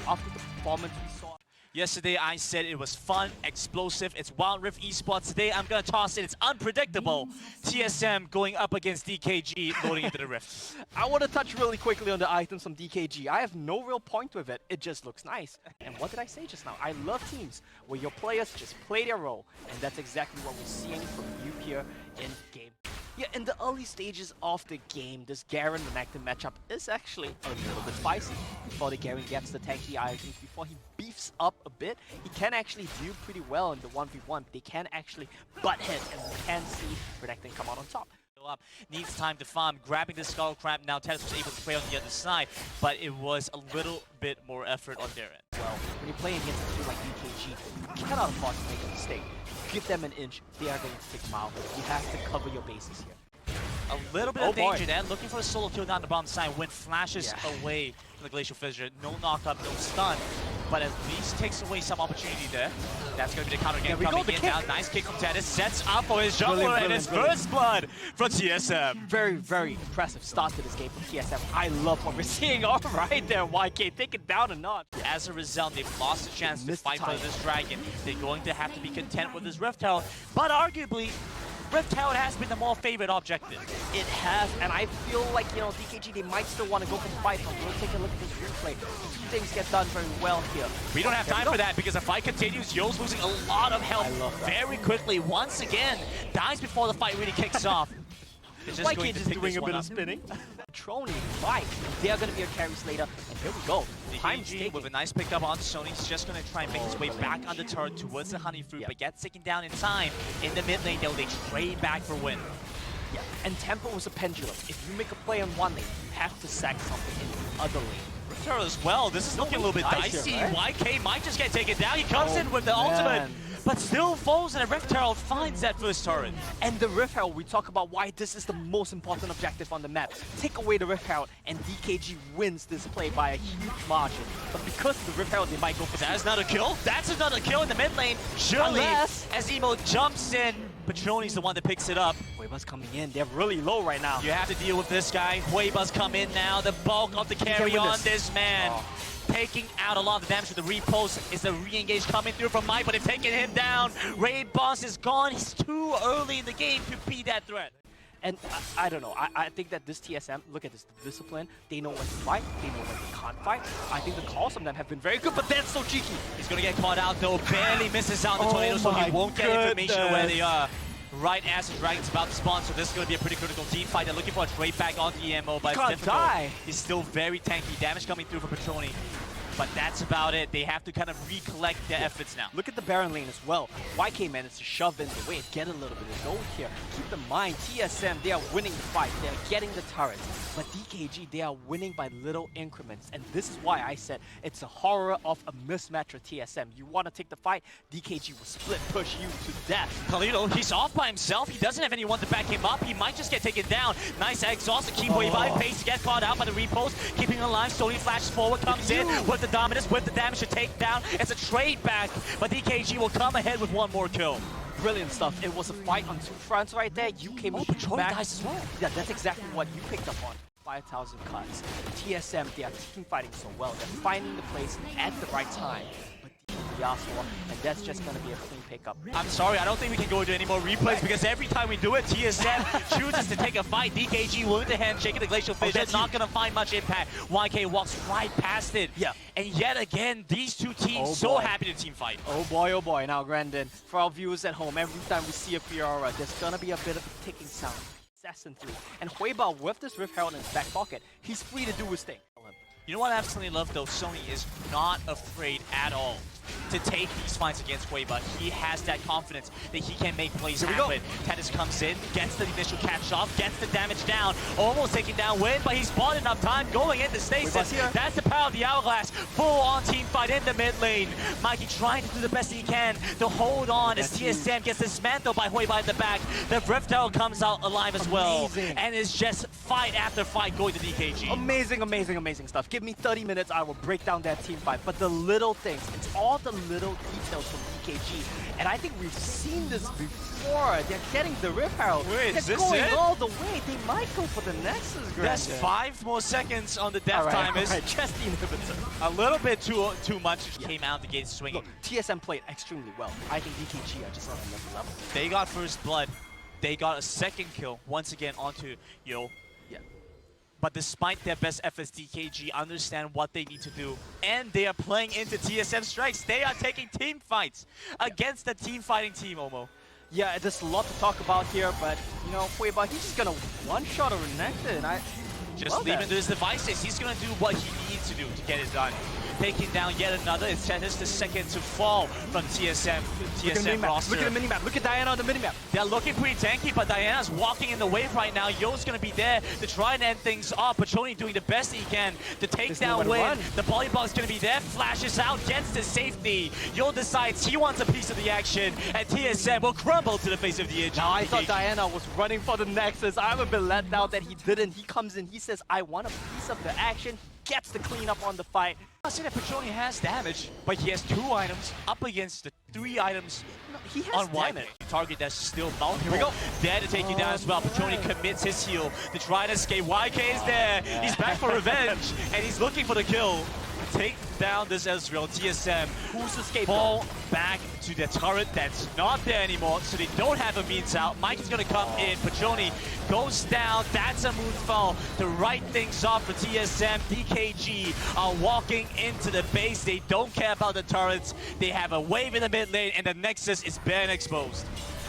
after the performance we saw. Yesterday I said it was fun, explosive, it's Wild Rift Esports. Today I'm gonna toss it, it's unpredictable. TSM going up against DKG loading into the Rift. I want to touch really quickly on the items from DKG. I have no real point with it, it just looks nice. And what did I say just now? I love teams where your players just play their role, and that's exactly what we're seeing from you here in game. Yeah, in the early stages of the game, this Garen Renekton matchup is actually a little bit spicy. Before the Garen gets the tanky items, before he beefs up a bit, he can actually do pretty well in the 1v1. They can actually butt heads, and we can see Renekton come out on top. Up. Needs time to farm, grabbing the Skull Crab. Now Tetis was able to play on the other side, but it was a little bit more effort on their end. Well, when you're playing against a team like DKG, you cannot afford to make a mistake. Give them an inch, they are going to take mile. You have to cover your bases here. A little bit of danger there, looking for a solo kill down the bottom side. Wind flashes away from the Glacial Fissure. No knock-up, no stun, but at least takes away some opportunity there. That's going to be the counter game coming in now. Nice kick from Tetis. Sets up for his jungler and his first blood from TSM. Very, very impressive start to this game from TSM. I love what we're seeing all right there, YK. Take it down a notch. As a result, they've lost a chance to fight for this dragon. They're going to have to be content with this Rift Herald, but arguably, Rift Herald has been the more favorite objective. It has, and I feel like, you know, DKG, they might still want to go for the fight, but we'll take a look at this replay. Two things get done very well here. We don't have time for that because the fight continues. Yo's losing a lot of health very quickly. Once again, dies before the fight really kicks off. It's just going to pick doing a bit of spinning. Pertroni, right, they are going to be a carry slater, and here we go. DKG with a nice pickup on Sonyy. He's just going to try and make his way back on the turret towards the Honey Fruit, but gets taken down in time. In the mid lane, though, they trade back for win. Yeah, and Tempo is a pendulum. If you make a play on one lane, you have to sack something in the other lane. Turret as well. This is looking a little bit dicey. Here, right? YK might just get taken down. He comes in with the ultimate, but still falls, and the Rift Herald finds that first turret. And the Rift Herald, we talk about why this is the most important objective on the map. Take away the Rift Herald, and DKG wins this play by a huge margin. But because of the Rift Herald, they might go for That's not a kill. That's another kill in the mid lane. Surely, as Emo jumps in, Pertroni's the one that picks it up. Huiba's coming in. They're really low right now. You have to deal with this guy. Huiba's come in now. The bulk of the carry on this man. Taking out a lot of the damage with the repost. Is the re-engage coming through from Mike, but they've taken him down. Raid Boss is gone. He's too early in the game to be that threat. And I don't know, I think that this TSM, look at this discipline, they know when to fight, they know when they can't fight. I think the calls from them have been very good, but that's so cheeky. He's gonna get caught out though, barely misses out the tornado, so he won't get information of where they are. Right as the dragon's about to spawn, so this is going to be a pretty critical team fight. They're looking for a trade back on the EMO, but it's difficult. He's still very tanky. Damage coming through from Pertroni. But that's about it. They have to kind of recollect their efforts now. Look at the Baron lane as well. YK managed to shove in the way, get a little bit of gold here. Keep in mind, TSM, they are winning the fight. They are getting the turrets. But DKG, they are winning by little increments. And this is why I said it's a horror of a mismatch with TSM. You want to take the fight, DKG will split push you to death. carliTo, he's off by himself. He doesn't have anyone to back him up. He might just get taken down. Nice exhaust to keep Huiba in pace. Get caught out by the repost. Keeping him alive. Sonyy flashes forward, comes in with the dominance, with the damage to take down. It's a trade back, but DKG will come ahead with one more kill. Brilliant stuff. It was a fight on two fronts right there. You came back. Dies as well. Yeah, that's exactly what you picked up on. 5,000 cuts. TSM, they are team fighting so well. They're finding the place at the right time. But Yasuo, and that's just going to be a clean pickup. I'm sorry, I don't think we can go into any more replays because every time we do it, TSM chooses to take a fight. DKG with the handshake and the Glacial Fissure. It's not going to find much impact. YK walks right past it. Yeah. And yet again, these two teams so happy to team fight. Oh boy. Now, Grandin, for our viewers at home, every time we see a Fiora, there's going to be a bit of a ticking sound. Incessantly. And Huiba, with this Rift Herald in his back pocket, he's free to do his thing. You know what I absolutely love though? Sonyy is not afraid at all to take these fights against Huiba. He has that confidence that he can make plays happen. Tetis comes in, gets the initial catch off, gets the damage down, almost taking down Win, but he's bought enough time going into stasis. That's the power of the Hourglass. Full on team fight in the mid lane. Mikey trying to do the best he can to hold on as TSM gets dismantled by Huiba in the back. The Rift Herald comes out alive as well. And it's just fight after fight going to DKG. Amazing stuff. Give me 30 minutes, I will break down that team fight. But the little things, it's all the little details from DKG. And I think we've seen this before. They're getting the Rip Herald. Wait, They're is this going it? all the way. They might go for the Nexus, There's Grandin. 5 more seconds on the death timers. Alright, just the inhibitor. A little bit too much. It came out the gate swinging. Look, TSM played extremely well. I think DKG are just on another level. They got first blood. They got a second kill once again onto Yo. Yeah. But despite their best efforts, DKG understand what they need to do. And they are playing into TSM strikes. They are taking team fights against the team fighting team, Omo. Yeah, there's a lot to talk about here, but, you know, Huiba, he's just gonna one-shot a Renekton, and I Just love leave that. him to his devices. He's going to do what he needs to do to get it done. Taking down yet another. It's Tetis the second to fall from TSM roster. Look at the minimap. Look at Diana on the minimap. They're looking pretty tanky, but Diana's walking in the wave right now. Yo's going to be there to try and end things off. Pertroni doing the best he can. The takedown win. The volleyball is going to be there. Flashes out, gets to safety. Yo decides he wants a piece of the action, and TSM will crumble to the face of the edge. Now, I thought Diana was running for the Nexus. I'm a bit let down that he didn't. He comes in, he says, I want a piece of the action. Gets the cleanup on the fight. I see that Pertroni has damage, but he has 2 items up against the 3 items No, he has on one damage. target that's still multiple. Here we go. There to take you down as well. Pertroni commits his heal to try and escape. YK is there. He's back for revenge, and he's looking for the kill. Take down this Ezreal. TSM Who's escaped? fall back to the turret that's not there anymore, so they don't have a means out. Mike is going to come in. Pertroni goes down. That's a moonfall to write things off for TSM. DKG are walking into the base. They don't care about the turrets. They have a wave in the mid lane, and the Nexus is barely exposed.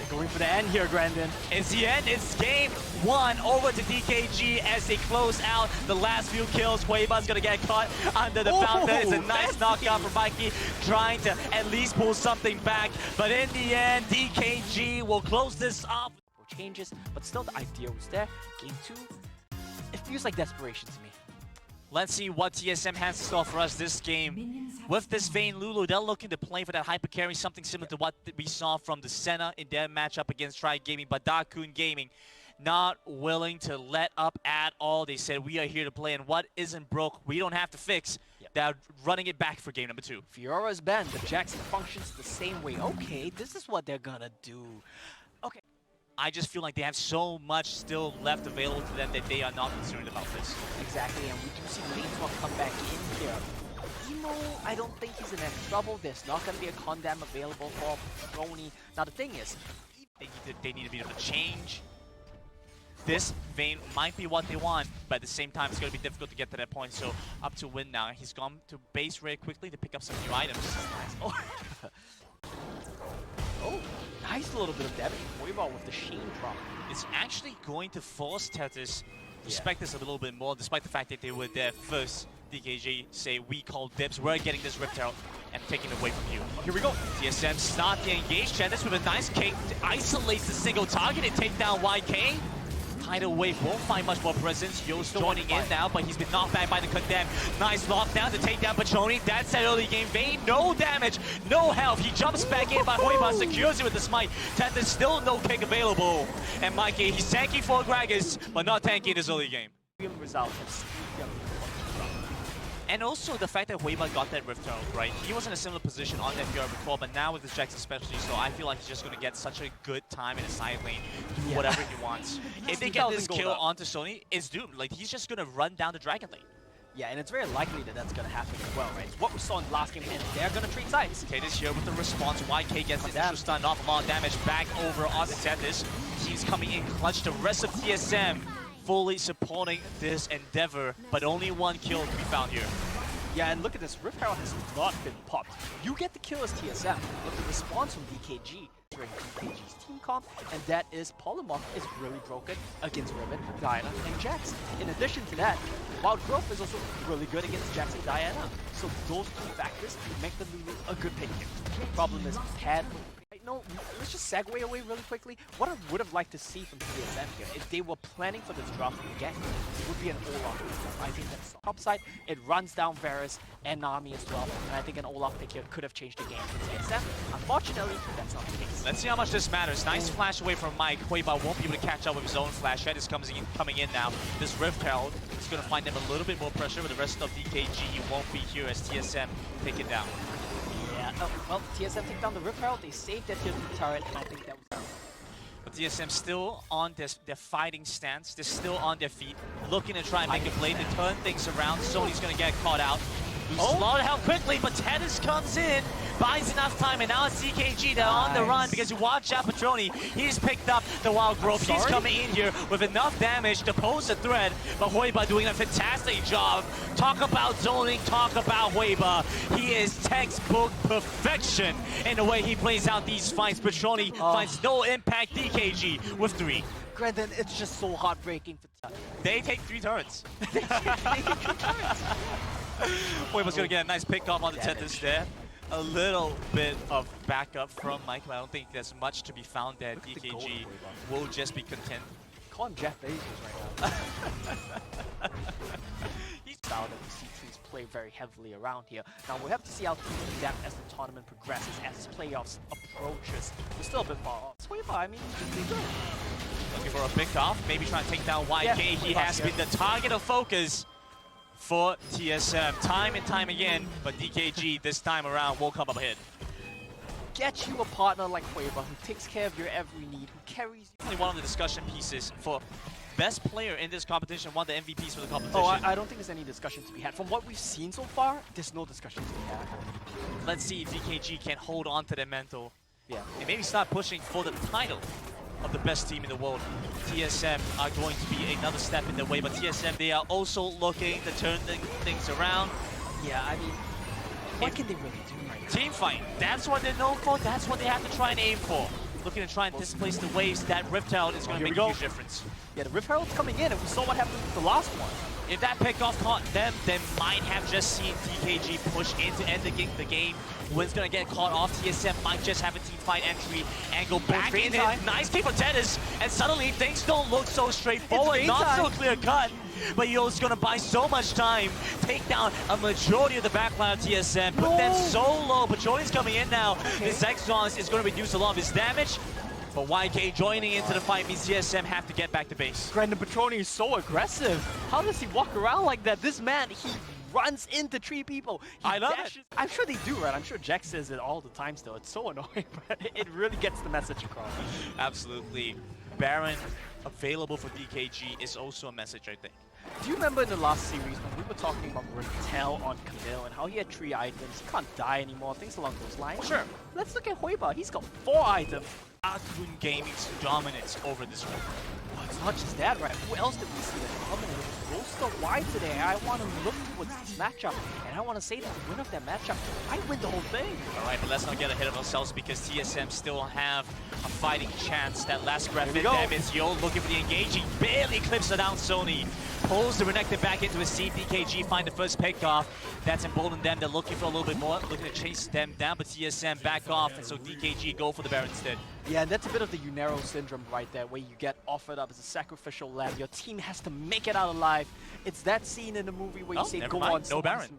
Going for the end here, Grandin. It's the end. It's game 1 over to DKG as they close out the last few kills. Huiba's gonna get caught under the fountain. It's a nice knockout for Mikey, trying to at least pull something back. But in the end, DKG will close this off. Changes, but still the idea was there. Game 2, it feels like desperation to me. Let's see what TSM has in store for us this game. With this Vayne Lulu, they're looking to play for that hyper carry, something similar to what we saw from the Senna in their matchup against Tri Gaming, but Dakun Gaming not willing to let up at all. They said, we are here to play, and what isn't broke, we don't have to fix. They're running it back for game number 2. Fiora's banned, but Jackson functions the same way. Okay, this is what they're gonna do. Okay. I just feel like they have so much still left available to them that they are not concerned about this. Exactly, and we do see Mainswap come back in here. Emo, I don't think he's in any trouble. There's not going to be a condemn available for Pertroni. Now the thing is, They need to be able to change. This Vayne might be what they want, but at the same time, it's going to be difficult to get to that point. So up to win now. He's gone to base very quickly to pick up some new items. oh, oh, nice little bit of damage. Huiba with the Sheen drop. It's actually going to force Tetis to respect this a little bit more, despite the fact that they were there first. DKG say, we call dibs, we're getting this ripped out and taking it away from you. Here we go. TSM start the engage. Tetis with a nice kick isolates the single target and take down YK. Tidal Wave won't find much more presence. Yo's joining in now, but he's been knocked back by the Condemn. Nice lockdown to take down Pertroni. That's that early game. Vayne, no damage, no health. He jumps back in, but Huiba secures it with the smite. Tetis still no kick available. And Mikey, he's tanky for Gragas, but not tanky in this early game. Results have speed them. And also the fact that Huiba got that Rift Herald, right? He was in a similar position on that VR before, but now with this Jax especially, so I feel like he's just going to get such a good time in the side lane, do whatever he wants. If they get this kill onto Sonyy, it's doomed. Like, he's just going to run down the Dragon Lane. Yeah, and it's very likely that that's going to happen as well, right? It's what we saw in the last game, and they're going to trade sides. Tetis here with the response. YK gets the initial stun off, a lot of damage back over onto Tetis. He's coming in clutch. The rest of TSM fully supporting this endeavor, but only one kill to be found here. Yeah, and look at this. Rift Herald has not been popped. You get the kill as TSM, but the response from DKG during DKG's team comp, and that is Polymorph is really broken against Riven, Diana, and Jax. In addition to that, Wild Growth is also really good against Jax and Diana. So those two factors make the Lulu a good pick here. Problem is, Pad. No, let's just segue away really quickly. What I would have liked to see from TSM here, if they were planning for this draft again, it would be an Olaf pick. I think that's the upside. It runs down Varus and Nami as well, and I think an Olaf pick here could have changed the game for TSM. Unfortunately, that's not the case. Let's see how much this matters. Nice flash away from Mike. Huiba won't be able to catch up with his own flash. Tetis coming in now. This Rift Herald is going to find them a little bit more pressure, but the rest of DKG won't be here as TSM take it down. Yeah, Yeah, well, TSM take down the Rip Herald, they saved that tier 3 turret, and I think that was... But TSM still on their fighting stance. They're still on their feet, looking to try and make a play to turn things around. Sony's going to get caught out. He's slowed out quickly, but Tetis comes in, buys enough time, and now it's DKG. They're on the run because you watch out Pertroni. He's picked up the Wild Growth. He's coming in here with enough damage to pose a threat, but Huiba doing a fantastic job. Talk about zoning, talk about Huiba. He is textbook perfection in the way he plays out these fights. Pertroni finds no impact. DKG with 3. Granted, it's just so heartbreaking for They take 3 turrets. they take 3 turrets. Huiba's gonna get a nice pick off on the Tetis there. A little bit of backup from Mike, but I don't think there's much to be found there. DKG will just be content. Call him Jeff Bezos right now. He's style that we see teams play very heavily around here. Now we'll have to see how teams adapt as the tournament progresses, as playoffs approaches. We're still a bit far off. Huiba, I mean, he's good. Looking for a pick off, maybe trying to take down YK. Yeah, he has been the target of focus for TSM time and time again, but DKG this time around will come up ahead. Get you a partner like Huiba who takes care of your every need, who carries you. Only one of the discussion pieces for best player in this competition, one of the MVPs for the competition. Oh, I don't think there's any discussion to be had. From what we've seen so far, there's no discussion to be had. Let's see if DKG can hold on to their mental. Yeah. And maybe start pushing for the title of the best team in the world. TSM are going to be another step in their way, but TSM, they are also looking to turn things around. Yeah, I mean, what can they really do right now? Team fight, that's what they're known for, that's what they have to try and aim for. Looking to try and displace the waves. That Rift Herald is going to make a huge difference. Yeah, the Rift Herald's coming in, and we saw what happened with the last one. If that pickoff caught them, they might have just seen DKG push in to end the game. Wynn's going to get caught off. TSM might just have a team fight entry and go back in it. Nice team for Tetis, and suddenly things don't look so straightforward, not so clear cut. But Yo's going to buy so much time, take down a majority of the backline of TSM, put them so low. Pertroni's coming in now. This Exxon is going to reduce a lot of his damage. But YK joining into the fight means TSM have to get back to base. Brandon Pertroni is so aggressive. How does he walk around like that? This man, he runs into 3 people. I love it. I'm sure they do, right? I'm sure Jack says it all the time still. It's so annoying, but it really gets the message across. Absolutely. Baron available for DKG is also a message, I think. Do you remember in the last series when we were talking about Rattel on Camille and how he had 3 items, he can't die anymore, things along those lines? Sure. Let's look at Huiba. He's got 4 items. Akun Gaming's dominance over this one. Oh, it's not just that, right? Who else did we see that dominate? Roster wide today. I want to look towards this matchup, and I want to say that the winner of that matchup might win the whole thing. All right, but let's not get ahead of ourselves because TSM still have a fighting chance. That last breath in them is Yo looking for the engaging, barely clips it down Sony. Pulls the Renekton back into his seat. DKG find the first pick off. That's emboldened them. They're looking for a little bit more, looking to chase them down, but TSM back off, and so DKG go for the Baron instead. Yeah, and that's a bit of the Unero syndrome right there, where you get offered up as a sacrificial lamb. Your team has to make it out alive. It's that scene in the movie where you say, go on. No Baron.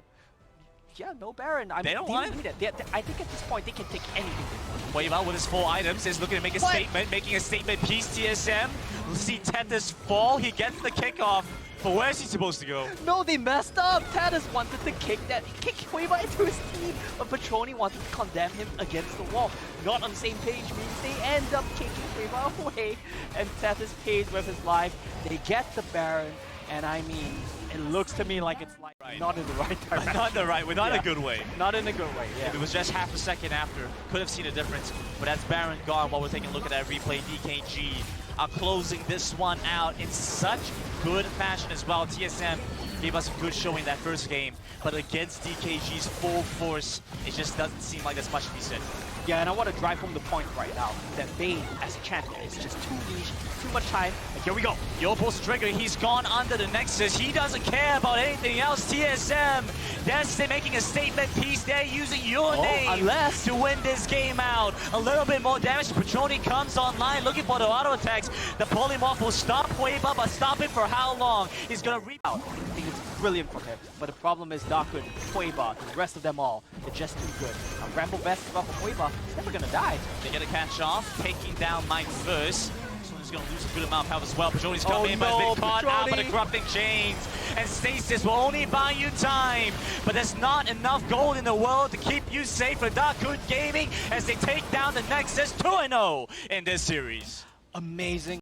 Yeah, no Baron. I mean, they don't want it. I think at this point, they can take anything. Huiba with his 4 items is looking to make a statement, making a statement piece. TSM, we'll see Tetis fall. He gets the kickoff. But where's he supposed to go? No, they messed up. Tetis wanted to kick Huiba into his team, but Pertroni wanted to condemn him against the wall. Not on the same page means they end up kicking Huiba away, and Tetis pays with his life. They get the Baron, and I mean, it looks to me like it's like not in the right direction. Not in the right way, not in a good way. Not in a good way, yeah. If it was just half a second after, could have seen a difference. But that's Baron gone while we're taking a look at that replay. DKG are closing this one out in such good fashion as well. TSM gave us a good showing that first game, but against DKG's full force, it just doesn't seem like there's much to be said. Yeah, and I want to drive home the point right now that Bane as a champion is just too niche, too much time. And here we go. Yo pulls the trigger, he's gone under the Nexus. He doesn't care about anything else. TSM, they're making a statement piece. They're using your name to win this game out. A little bit more damage. Pertroni comes online looking for the auto attacks. The polymorph will stop Huiba, but stop it for how long? He's going to reap out. I think it's brilliant for him, but the problem is Darkwood, Huiba, the rest of them all, they're just too good. Rambo Best give up on Huiba, he's never gonna die. They get a catch off, taking down Mike first. As soon as is going to lose a good amount of health as well. Pertroni's coming in, but has been caught out by the corrupting chains. And Stasis will only buy you time, but there's not enough gold in the world to keep you safe for Dakun Gaming as they take down the Nexus 2-0 in this series. Amazing.